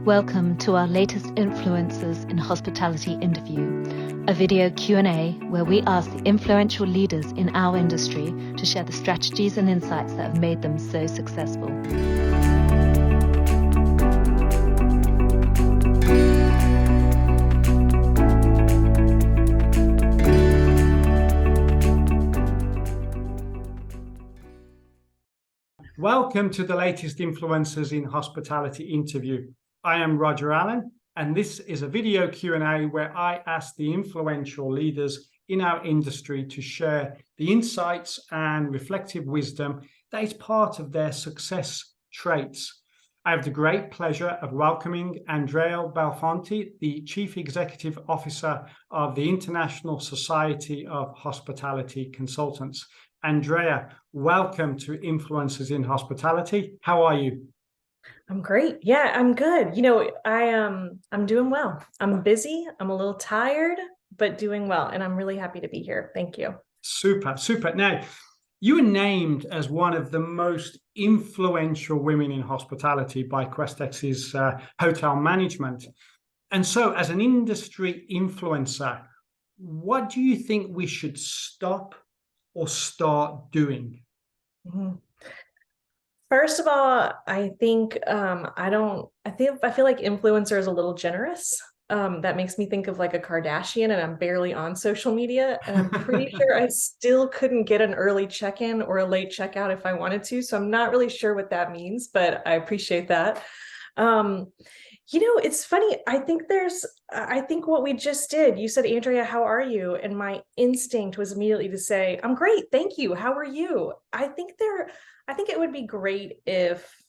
Welcome to our latest Influencers in Hospitality interview, a video Q&A where we ask the influential leaders in our industry to share the strategies and insights that have made them so successful. Welcome to the latest Influencers in Hospitality interview. I am Roger Allen, and this is a video Q&A where I ask the influential leaders in our industry to share the insights and reflective wisdom that is part of their success traits. I have the great pleasure of welcoming Andrea Belfanti, the Chief Executive Officer of the International Society of Hospitality Consultants. Andrea, welcome to Influencers in Hospitality. How are you? I'm great. Yeah, I'm good. I'm doing well. I'm busy. I'm a little tired, but doing well. And I'm really happy to be here. Thank you. Super, super. Now, you were named as one of the most influential women in hospitality by Questex's Hotel Management. And so, as an industry influencer, what do you think we should stop or start doing? Mm-hmm. First of all, I think I feel like influencer is a little generous. That makes me think of like a Kardashian, and I'm barely on social media. And I'm pretty sure I still couldn't get an early check-in or a late checkout if I wanted to. So I'm not really sure what that means, but I appreciate that. It's funny. I think what we just did, you said, Andrea, how are you? And my instinct was immediately to say, I'm great. Thank you. How are you? I think it would be great if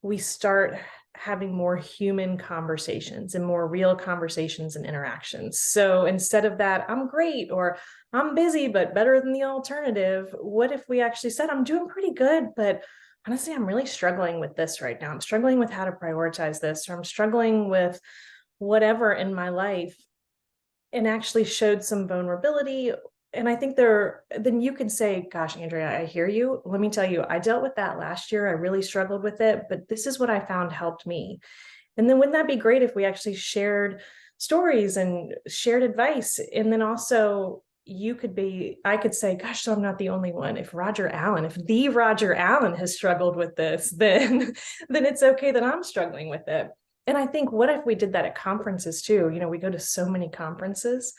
we start having more human conversations and more real conversations and interactions. So instead of that, I'm great, or I'm busy, but better than the alternative, what if we actually said, I'm doing pretty good, but honestly, I'm really struggling with this right now. I'm struggling with how to prioritize this, or I'm struggling with whatever in my life, and actually showed some vulnerability. And I think then you can say, gosh, Andrea, I hear you. Let me tell you, I dealt with that last year. I really struggled with it, but this is what I found helped me. And then wouldn't that be great if we actually shared stories and shared advice? And then also I could say, gosh, so I'm not the only one. If the Roger Allen has struggled with this, then it's okay that I'm struggling with it. And I think, what if we did that at conferences too? We go to so many conferences.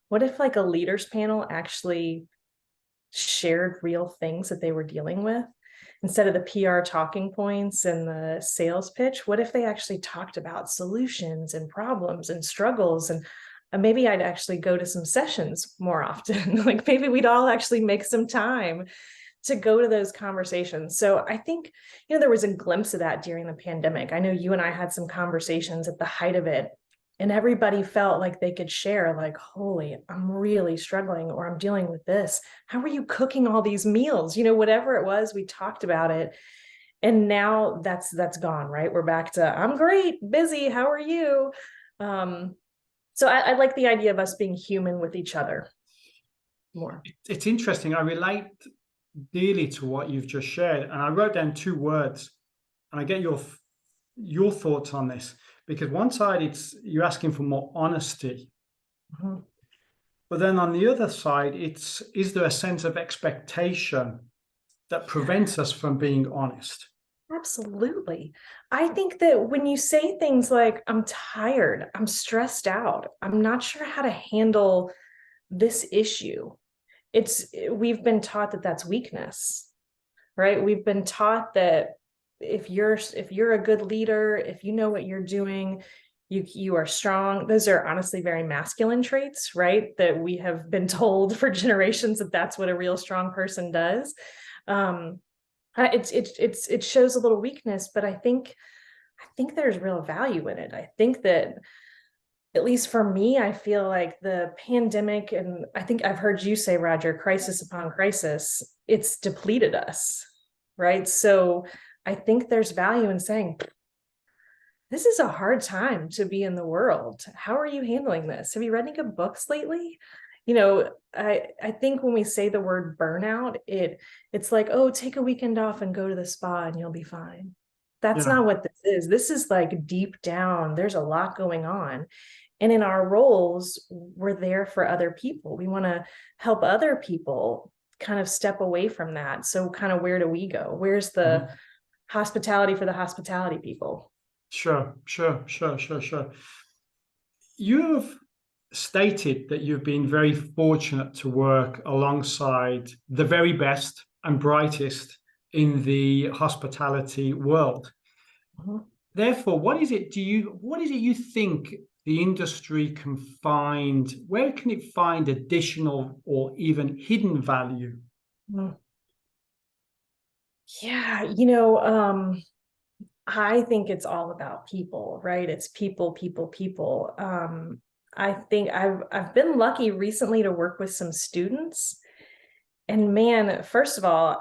What if like a leaders panel actually shared real things that they were dealing with instead of the PR talking points and the sales pitch? What if they actually talked about solutions and problems and struggles? And maybe I'd actually go to some sessions more often. Like maybe we'd all actually make some time to go to those conversations. So I think, there was a glimpse of that during the pandemic. I know you and I had some conversations at the height of it, and everybody felt like they could share, like, holy, I'm really struggling, or I'm dealing with this. How are you cooking all these meals? Whatever it was, we talked about it. And now that's gone, right? We're back to, I'm great, busy. How are you? So I like the idea of us being human with each other more. It's interesting. I relate dearly to what you've just shared. And I wrote down two words, and I get your thoughts on this. Because one side, you're asking for more honesty. Mm-hmm. But then on the other side, is there a sense of expectation that prevents us from being honest? Absolutely. I think that when you say things like, I'm tired, I'm stressed out, I'm not sure how to handle this issue, we've been taught that that's weakness, right? We've been taught that if you're a good leader, if you know what you're doing, you are strong. Those are honestly very masculine traits, right? That we have been told for generations that that's what a real strong person does. It shows a little weakness, but I think there's real value in it. I think that, at least for me, I feel like the pandemic, and I think I've heard you say, Roger, crisis upon crisis, it's depleted us, right? So I think there's value in saying, this is a hard time to be in the world. How are you handling this? Have you read any good books lately? I think when we say the word burnout, it's like, oh, take a weekend off and go to the spa and you'll be fine. That's not what this This is like deep down, there's a lot going on. And in our roles, we're there for other people. We want to help other people kind of step away from that. So kind of where do we go? Where's the hospitality for the hospitality people? Sure. You've stated that you've been very fortunate to work alongside the very best and brightest in the hospitality world. Therefore, what is it you think the industry can find? Where can it find additional or even hidden value? Yeah, I think it's all about people, right? It's people. I think I've been lucky recently to work with some students, and man, first of all,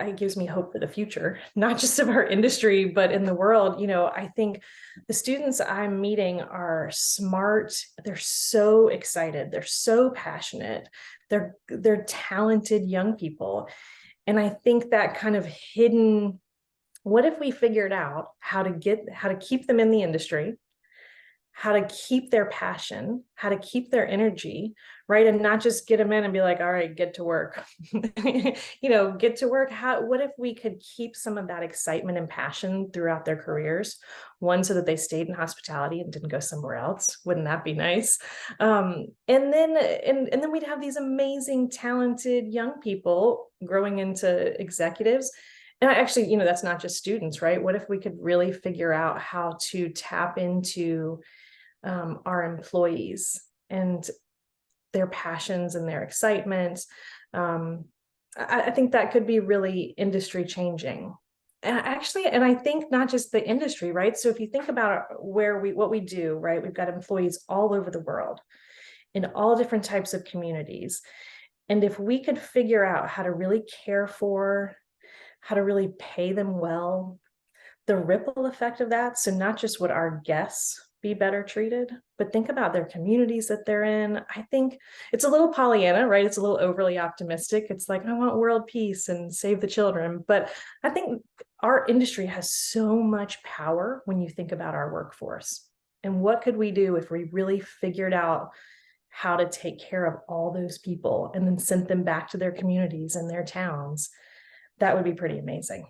it gives me hope for the future, not just of our industry, but in the world. I think the students I'm meeting are smart. They're so excited. They're so passionate. They're talented young people. And I think that kind of hidden, what if we figured out how to keep them in the industry, how to keep their passion, how to keep their energy, right? And not just get them in and be like, all right, get to work, get to work. What if we could keep some of that excitement and passion throughout their careers? One, so that they stayed in hospitality and didn't go somewhere else. Wouldn't that be nice? And then we'd have these amazing, talented young people growing into executives. And actually, that's not just students, right? What if we could really figure out how to tap into our employees and their passions and their excitement? I think that could be really industry changing. And I think not just the industry, right? So if you think about what we do, right? We've got employees all over the world in all different types of communities. And if we could figure out how to really care for, how to really pay them well, the ripple effect of that. So not just would our guests be better treated, but think about their communities that they're in. I think it's a little Pollyanna, right? It's a little overly optimistic. It's like, I want world peace and save the children. But I think our industry has so much power when you think about our workforce. And what could we do if we really figured out how to take care of all those people and then sent them back to their communities and their towns? That would be pretty amazing.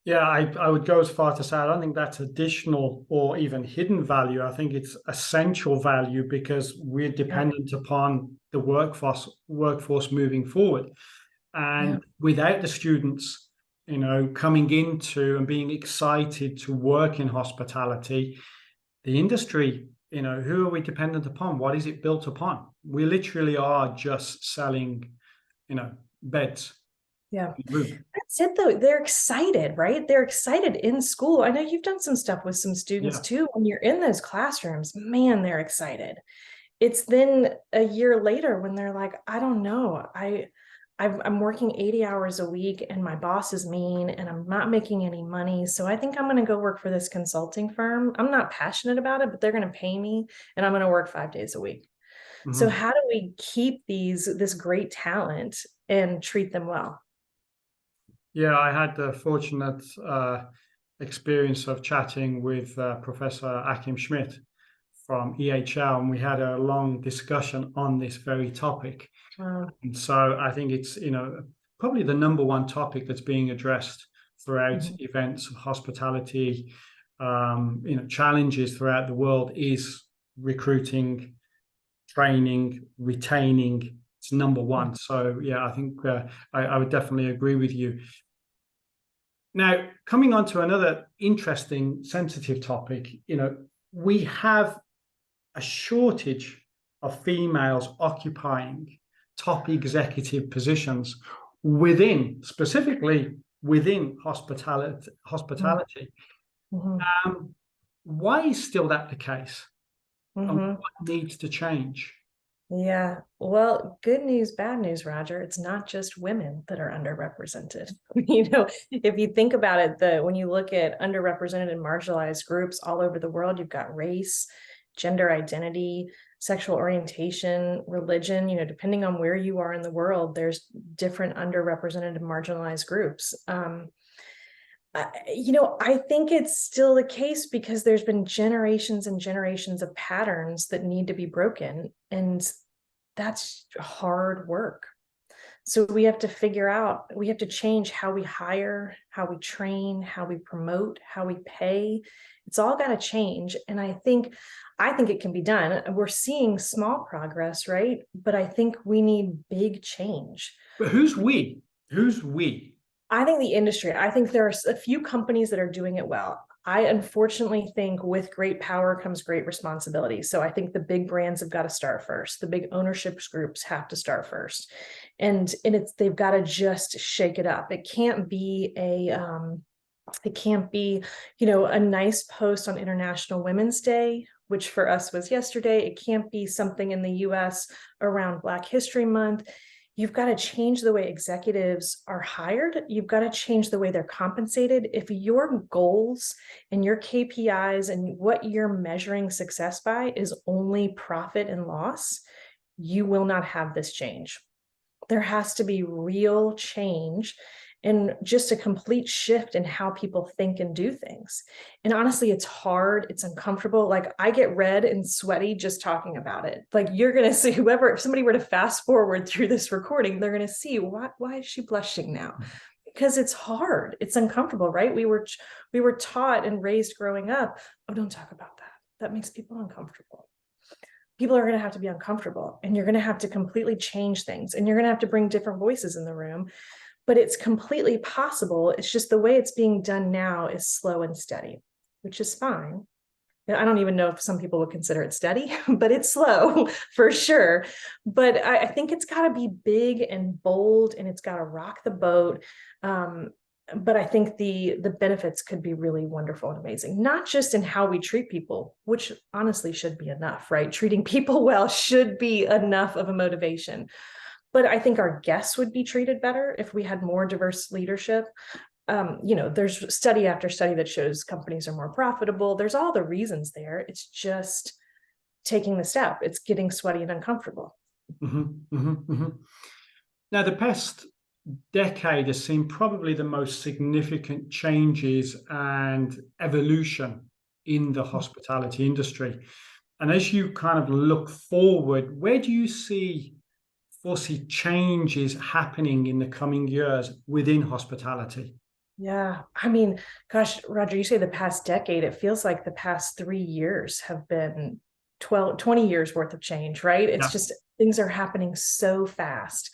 Yeah, I would go as far to say I don't think that's additional or even hidden value. I think it's essential value because we're dependent upon the workforce moving forward. And without the students, coming into and being excited to work in hospitality, the industry, who are we dependent upon? What is it built upon? We literally are just selling, beds. Yeah, that's it though. They're excited, right? They're excited in school. I know you've done some stuff with some students too. When you're in those classrooms, man, they're excited. It's then a year later when they're like, I don't know, I'm working 80 hours a week and my boss is mean and I'm not making any money. So I think I'm going to go work for this consulting firm. I'm not passionate about it, but they're going to pay me and I'm going to work 5 days a week. So how do we keep this great talent and treat them well? Yeah, I had the fortunate experience of chatting with Professor Achim Schmidt from EHL, and we had a long discussion on this very topic. And so I think it's, probably the number one topic that's being addressed throughout events of hospitality, challenges throughout the world is recruiting, training, retaining. It's number one. So yeah, I think I would definitely agree with you. Now, coming on to another interesting, sensitive topic, we have a shortage of females occupying top executive positions specifically within hospitality. Why is still that the case? And what needs to change? Yeah, well, good news, bad news, Roger. It's not just women that are underrepresented. If you think about it, when you look at underrepresented and marginalized groups all over the world, you've got race, gender identity, sexual orientation, religion, depending on where you are in the world, there's different underrepresented and marginalized groups. I think it's still the case because there's been generations and generations of patterns that need to be broken, and that's hard work. So we have to change how we hire, how we train, how we promote, how we pay. It's all got to change. And I think it can be done. We're seeing small progress, right? But I think we need big change. But who's we? Who's we? I think the industry, I think there are a few companies that are doing it well. I unfortunately think with great power comes great responsibility. So I think the big brands have got to start first. The big ownership groups have to start first. And they've got to just shake it up. It can't be a nice post on International Women's Day, which for us was yesterday. It can't be something in the US around Black History Month. You've got to change the way executives are hired. You've got to change the way they're compensated. If your goals and your KPIs and what you're measuring success by is only profit and loss, you will not have this change. There has to be real change and just a complete shift in how people think and do things. And honestly, it's hard. It's uncomfortable. Like I get red and sweaty just talking about it. Like you're going to see if somebody were to fast forward through this recording, they're going to see why is she blushing now? Because it's hard. It's uncomfortable, right? We were taught and raised growing up, oh, don't talk about that. That makes people uncomfortable. People are going to have to be uncomfortable, and you're going to have to completely change things, and you're going to have to bring different voices in the room. But it's completely possible. It's just the way it's being done now is slow and steady, which is fine. I don't even know if some people would consider it steady, but it's slow for sure. But I think it's got to be big and bold, and it's got to rock the boat. But I think the benefits could be really wonderful and amazing, not just in how we treat people, which honestly should be enough, right? Treating people well should be enough of a motivation. But I think our guests would be treated better if we had more diverse leadership. There's study after study that shows companies are more profitable. There's all the reasons there. It's just taking the step. It's getting sweaty and uncomfortable. Mm-hmm, mm-hmm, mm-hmm. Now, the past decade has seen probably the most significant changes and evolution in the hospitality industry. And as you kind of look forward, where do you foresee changes happening in the coming years within hospitality? Yeah. I mean, gosh, Roger, you say the past decade, it feels like the past 3 years have been 20 years worth of change, right? It's just things are happening so fast.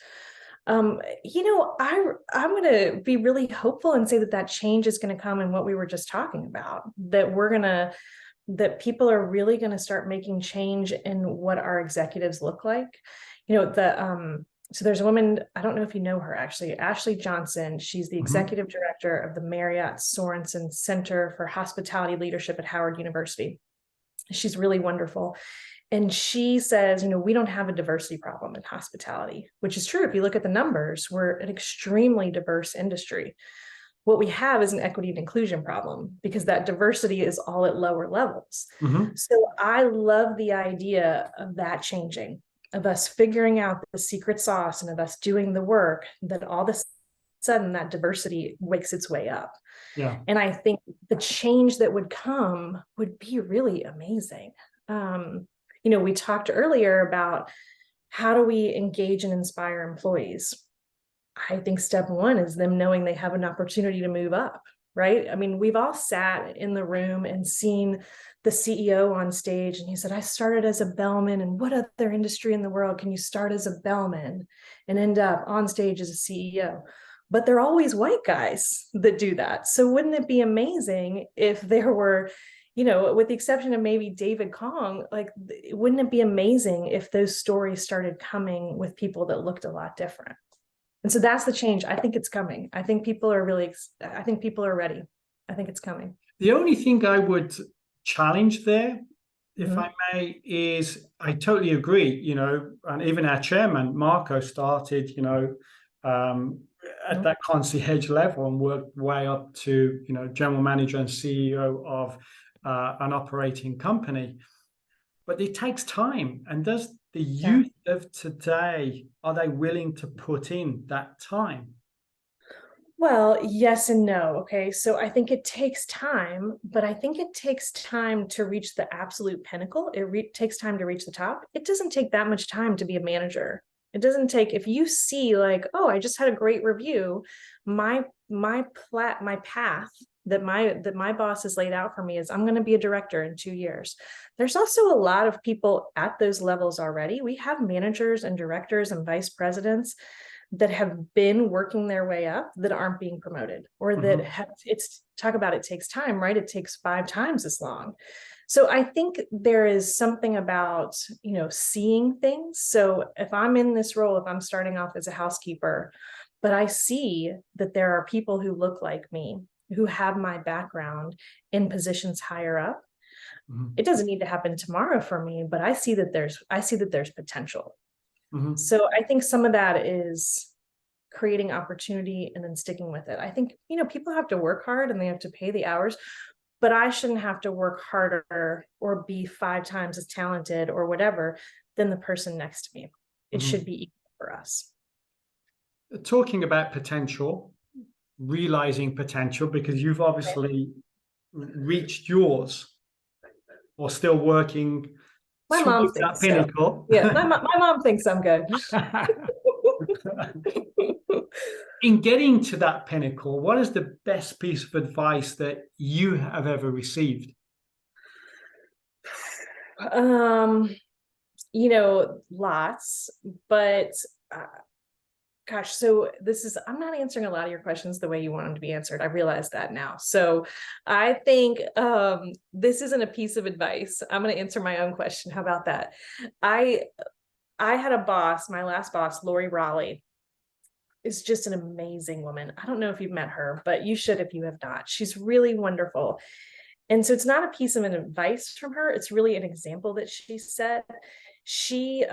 I'm going to be really hopeful and say that change is going to come in what we were just talking about, that people are really going to start making change in what our executives look like. So there's a woman, I don't know if you know her actually, Ashley Johnson. She's the executive director of the Marriott Sorensen Center for Hospitality Leadership at Howard University. She's really wonderful. And she says, we don't have a diversity problem in hospitality, which is true. If you look at the numbers, we're an extremely diverse industry. What we have is an equity and inclusion problem because that diversity is all at lower levels. So I love the idea of that changing, of us figuring out the secret sauce and of us doing the work, that all of a sudden that diversity wakes its way up. Yeah. And I think the change that would come would be really amazing. We talked earlier about how do we engage and inspire employees? I think step one is them knowing they have an opportunity to move up, right? I mean, we've all sat in the room and seen the CEO on stage, and he said, I started as a bellman, and what other industry in the world can you start as a bellman and end up on stage as a CEO? But they're always white guys that do that. So wouldn't it be amazing if there were, with the exception of maybe David Kong, like, wouldn't it be amazing if those stories started coming with people that looked a lot different? And so that's the change. I think it's coming. I think people are ready. I think it's coming. The only thing I would challenge there, if I may, is I totally agree, and even our chairman, Marco, started, at that concierge level and worked way up to, general manager and CEO of an operating company. But it takes time. And does the youth of today, are they willing to put in that time? Well, yes and no. Okay. So I think it takes time, but I think it takes time to reach the absolute pinnacle. It takes time to reach the top. It doesn't take that much time to be a manager. It doesn't take, if you see like, oh, I just had a great review, my path that my boss has laid out for me is I'm going to be a director in 2 years. There's also a lot of people at those levels already. We have managers and directors and vice presidents that have been working their way up that aren't being promoted, or that have, it's talk about, it takes time, right? It takes 5 times as long. So I think there is something about, seeing things. So if I'm in this role, if I'm starting off as a housekeeper, but I see that there are people who look like me, who have my background in positions higher up, it doesn't need to happen tomorrow for me, but I see that there's potential. So I think some of that is creating opportunity and then sticking with it. I think, people have to work hard and they have to pay the hours, but I shouldn't have to work harder or be 5 times as talented or whatever than the person next to me. It should be equal for us. Talking about potential, realizing potential, because you've obviously reached yours or still working My mom towards that thinks so. pinnacle. Yeah, my mom thinks I'm good. In getting to that pinnacle, what is the best piece of advice that you have ever received? Lots, but gosh, so I'm not answering a lot of your questions the way you want them to be answered. I realize that now. So I think this isn't a piece of advice. I'm going to answer my own question. How about that? I had a boss, my last boss, Lori Raleigh, is just an amazing woman. I don't know if you've met her, but you should if you have not. She's really wonderful. And so it's not a piece of advice from her. It's really an example that she set. She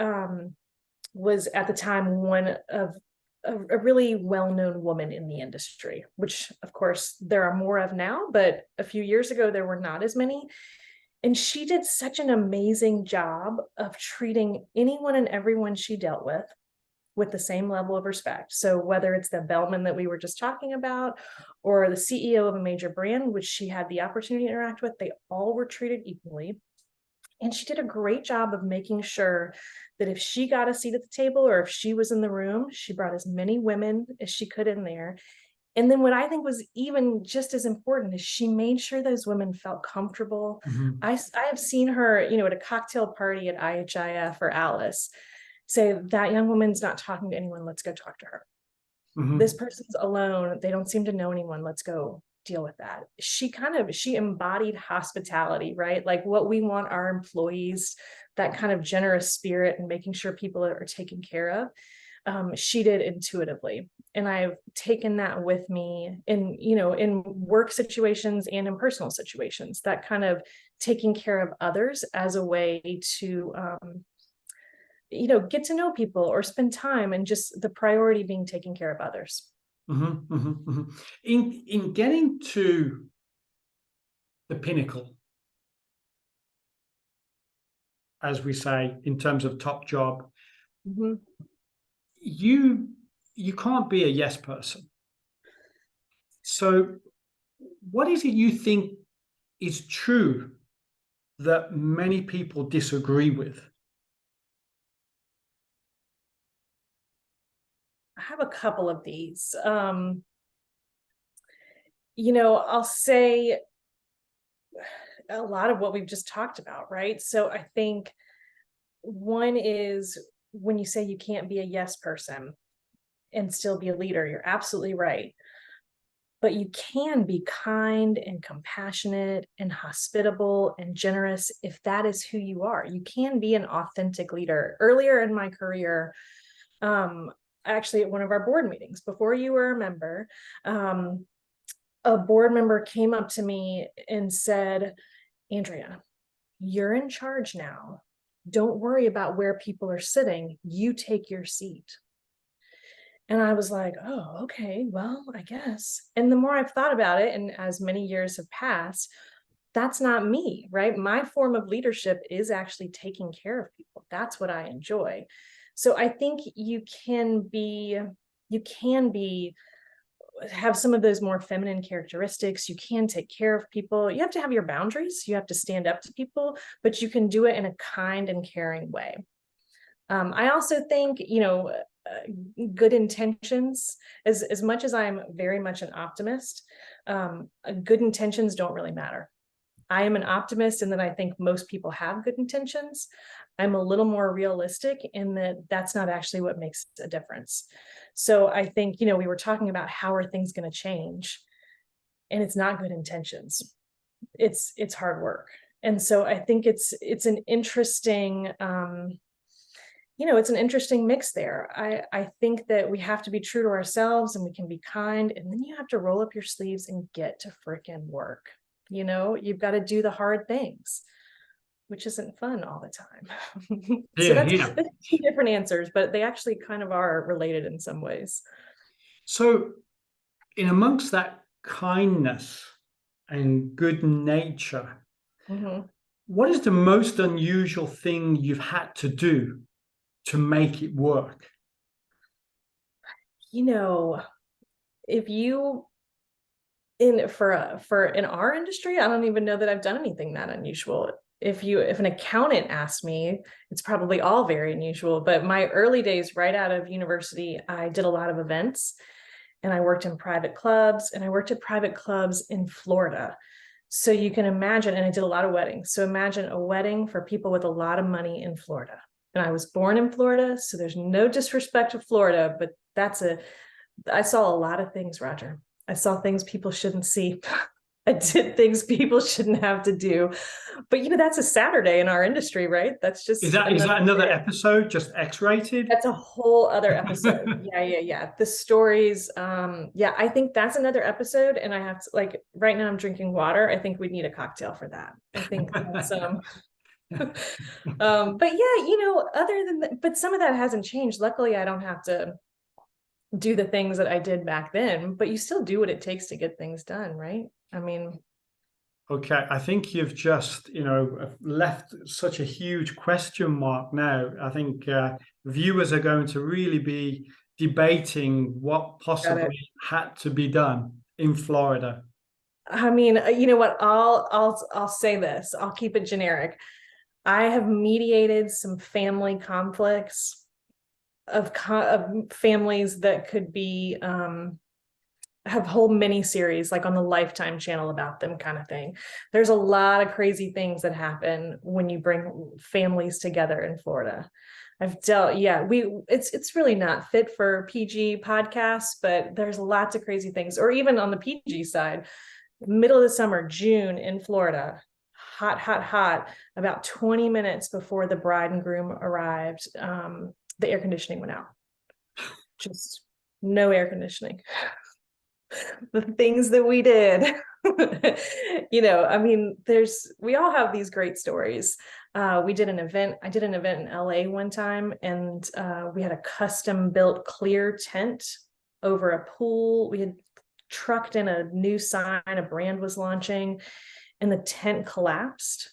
was at the time one of a really well-known woman in the industry, which of course there are more of now, but a few years ago there were not as many. And she did such an amazing job of treating anyone and everyone she dealt with the same level of respect. So whether it's the bellman that we were just talking about, or the CEO of a major brand, which she had the opportunity to interact with, they all were treated equally. And she did a great job of making sure that if she got a seat at the table or if she was in the room, she brought as many women as she could in there. And then what I think was even just as important is she made sure those women felt comfortable. I have seen her, at a cocktail party at IHIF or Alice, say, that young woman's not talking to anyone, let's go talk to her. This person's alone, they don't seem to know anyone, let's go deal with that. She embodied hospitality, right? Like what we want our employees, that kind of generous spirit and making sure people are taken care of. She did intuitively. And I've taken that with me in work situations and in personal situations, that kind of taking care of others as a way to get to know people or spend time, and just the priority being taking care of others. In getting to the pinnacle, as we say, in terms of top job, you can't be a yes person. So what is it you think is true that many people disagree with? I have a couple of these. I'll say a lot of what we've just talked about, right? So I think one is when you say you can't be a yes person and still be a leader, you're absolutely right. But you can be kind and compassionate and hospitable and generous if that is who you are. You can be an authentic leader. Earlier in my career, actually at one of our board meetings, before you were a member, a board member came up to me and said, Andrea, you're in charge now. Don't worry about where people are sitting. You take your seat. And I was like, oh, okay, well, I guess. And the more I've thought about it, and as many years have passed, that's not me, right? My form of leadership is actually taking care of people. That's what I enjoy. So I think you can be have some of those more feminine characteristics. You can take care of people. You have to have your boundaries. You have to stand up to people, but you can do it in a kind and caring way. I also think, good intentions, as much as I'm very much an optimist, good intentions don't really matter. I am an optimist in that I think most people have good intentions. I'm a little more realistic in that that's not actually what makes a difference. So I think, we were talking about how are things going to change, and it's not good intentions. It's hard work. And so I think it's an interesting, it's an interesting mix there. I think that we have to be true to ourselves, and we can be kind, and then you have to roll up your sleeves and get to freaking work. You've got to do the hard things, which isn't fun all the time. So that's two different answers, but they actually kind of are related in some ways. So in amongst that kindness and good nature, what is the most unusual thing you've had to do to make it work? If you for in our industry, I don't even know that I've done anything that unusual. If an accountant asked me, it's probably all very unusual. But my early days right out of university, I did a lot of events, and I worked in private clubs, and I worked at private clubs in Florida. So you can imagine, and I did a lot of weddings. So imagine a wedding for people with a lot of money in Florida. And I was born in Florida, so there's no disrespect to Florida, but I saw a lot of things, Roger. I saw things people shouldn't see. I did things people shouldn't have to do. But that's a Saturday in our industry, right? That's just is that another episode, just X-rated? That's a whole other episode. Yeah. The stories. I think that's another episode. And I have to, right now I'm drinking water. I think we'd need a cocktail for that. I think that's but yeah, other than that, but some of that hasn't changed. Luckily, I don't have to do the things that I did back then, but you still do what it takes to get things done, right? I mean, okay, I think you've just, left such a huge question mark now. I think viewers are going to really be debating what possibly had to be done in Florida. I mean, you know what? I'll say this. I'll keep it generic. I have mediated some family conflicts of families that could be have whole mini series like on the Lifetime channel about them, kind of thing. There's a lot of crazy things that happen when you bring families together in Florida. It's really not fit for PG podcasts, but there's lots of crazy things. Or even on the PG side, middle of the summer, June in Florida, hot, about 20 minutes before the bride and groom arrived, the air conditioning went out. Just no air conditioning. The things that we did. I mean, we all have these great stories. I did an event in LA one time, and we had a custom built clear tent over a pool. We had trucked in a new sign a brand was launching, and the tent collapsed,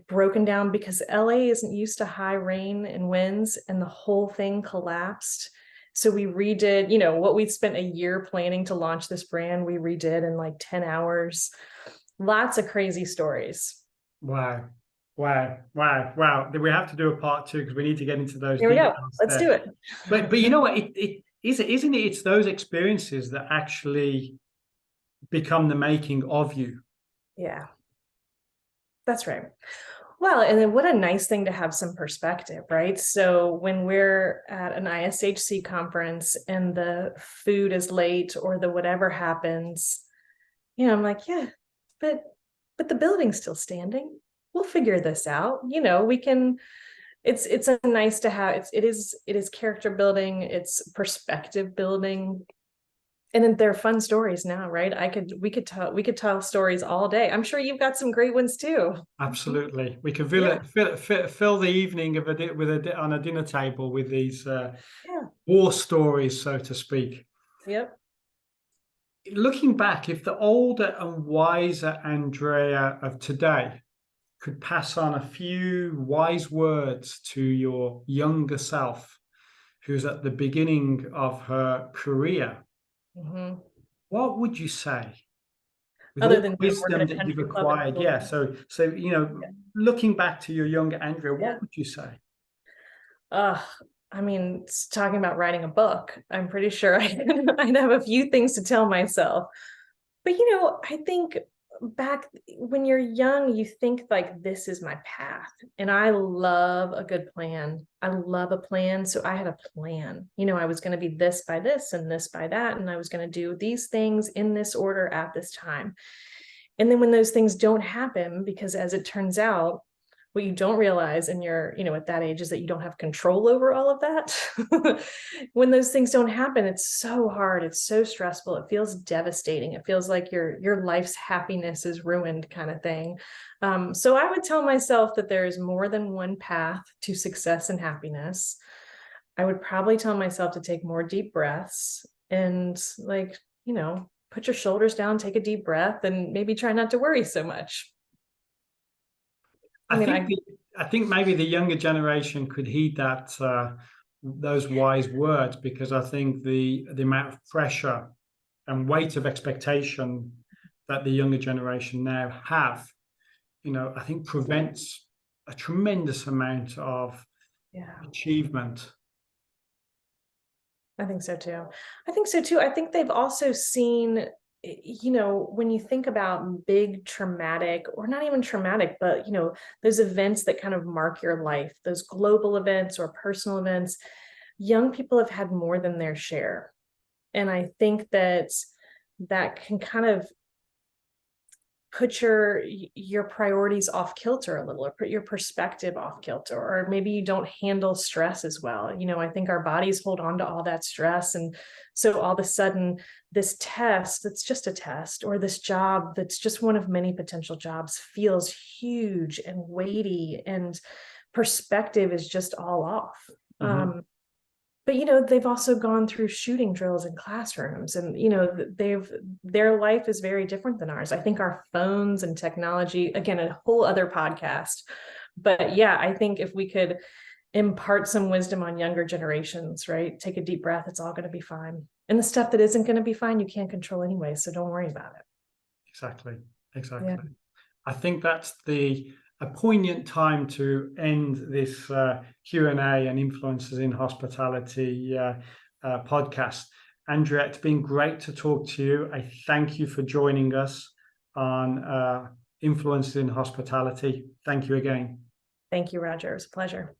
broken down, because LA isn't used to high rain and winds, and the whole thing collapsed. So we redid, what we'd spent a year planning to launch this brand, we redid in 10 hours. Lots of crazy stories. Wow. We have to do a part 2 because we need to get into those Here details. We go. Let's do it. But you know what? Isn't it? It's those experiences that actually become the making of you. Yeah, that's right. Well, and then what a nice thing to have some perspective, right? So when we're at an ISHC conference and the food is late or the whatever happens, I'm like, yeah, but the building's still standing. We'll figure this out. We can. It's a nice to have. It is character building. It's perspective building. And then they're fun stories now, right? We could tell stories all day. I'm sure you've got some great ones too. Absolutely, we could fill the evening on a dinner table with these war stories, so to speak. Yep. Looking back, if the older and wiser Andrea of today could pass on a few wise words to your younger self, who's at the beginning of her career, Mhm. what would you say? With all Other the than don't work at wisdom a that you've country club and acquired, feel yeah. bad. So looking back to your younger Andrea, Yeah. what would you say? Ugh, I mean, talking about writing a book, I'm pretty sure I'd have a few things to tell myself. But I think back when you're young, you think like this is my path. And I love a good plan. I love a plan. So I had a plan. I was going to be this by this and this by that. And I was going to do these things in this order at this time. And then when those things don't happen, because as it turns out, what you don't realize and you're at that age is that you don't have control over all of that. When those things don't happen, it's so hard, it's so stressful, it feels devastating, it feels like your life's happiness is ruined, kind of thing. So I would tell myself that there is more than one path to success and happiness. I would probably tell myself to take more deep breaths and put your shoulders down, take a deep breath, and maybe try not to worry so much. I think maybe the younger generation could heed those wise words, because I think the amount of pressure and weight of expectation that the younger generation now have, I think prevents a tremendous amount of achievement. I think so too. I think they've also seen, when you think about big traumatic, or not even traumatic, but, those events that kind of mark your life, those global events or personal events, young people have had more than their share. And I think that can kind of put your priorities off kilter a little, or put your perspective off kilter, or maybe you don't handle stress as well. I think our bodies hold on to all that stress, and so all of a sudden this test that's just a test, or this job that's just one of many potential jobs, feels huge and weighty, and perspective is just all off. Mm-hmm. But they've also gone through shooting drills in classrooms, and their life is very different than ours. I think our phones and technology, again, a whole other podcast. But yeah, I think if we could impart some wisdom on younger generations, right? Take a deep breath, it's all going to be fine. And the stuff that isn't going to be fine, you can't control anyway, so don't worry about it. Exactly. Yeah. I think that's a poignant time to end this Q&A and Influencers in Hospitality podcast. Andrea, it's been great to talk to you. I thank you for joining us on Influencers in Hospitality. Thank you again. Thank you, Roger. It was a pleasure.